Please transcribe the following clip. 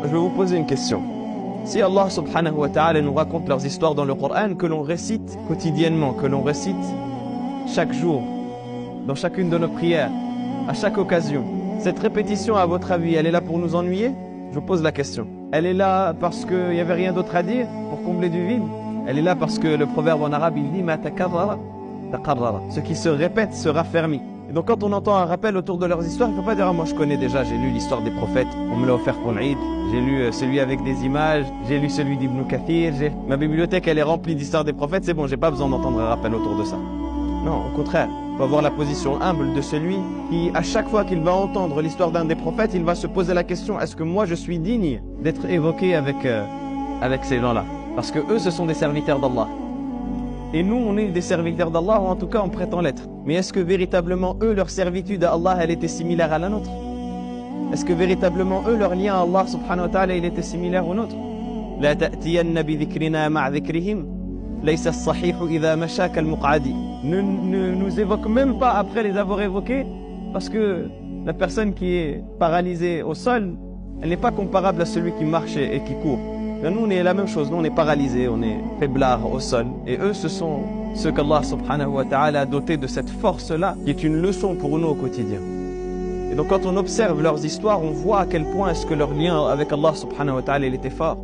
je vais vous poser une question. Si Allah subhanahu wa ta'ala nous raconte leurs histoires dans le Coran, que l'on récite quotidiennement, que l'on récite chaque jour, dans chacune de nos prières, à chaque occasion, cette répétition, à votre avis, elle est là pour nous ennuyer? Je vous pose la question. Elle est là parce qu'il n'y avait rien d'autre à dire, pour combler du vide? Elle est là parce que le proverbe en arabe, il dit « Ma takarrara, takarrara ». Ce qui se répète se raffermit. Et donc quand on entend un rappel autour de leurs histoires, il ne faut pas dire « Ah, moi je connais déjà, j'ai lu l'histoire des prophètes, on me l'a offert pour l'Eid, j'ai lu celui avec des images, j'ai lu celui d'Ibn Kathir, ma bibliothèque elle est remplie d'histoires des prophètes, c'est bon, j'ai pas besoin d'entendre un rappel autour de ça. » Non, au contraire, il faut avoir la position humble de celui qui, à chaque fois qu'il va entendre l'histoire d'un des prophètes, il va se poser la question, est-ce que moi je suis digne d'être évoqué avec ces gens-là? Parce que eux, ce sont des serviteurs d'Allah. Et nous, on est des serviteurs d'Allah, ou en tout cas, on prétend l'être. Mais est-ce que véritablement, eux, leur servitude à Allah, elle était similaire à la nôtre? Est-ce que véritablement, eux, leur lien à Allah, subhanahu wa ta'ala, il était similaire au nôtre? La ta'tiyanna bi dhikrina ma'a dhikrihim, laysa as-sahihu idha masha kal-muq'adi. Ne nous évoque même pas après les avoir évoqués, parce que la personne qui est paralysée au sol, elle n'est pas comparable à celui qui marche et qui court. Nous, on est la même chose. Nous, on est paralysés, on est faiblards au sol. Et eux, ce sont ceux qu'Allah subhanahu wa ta'ala a dotés de cette force-là, qui est une leçon pour nous au quotidien. Et donc, quand on observe leurs histoires, on voit à quel point est-ce que leur lien avec Allah subhanahu wa ta'ala, il était fort.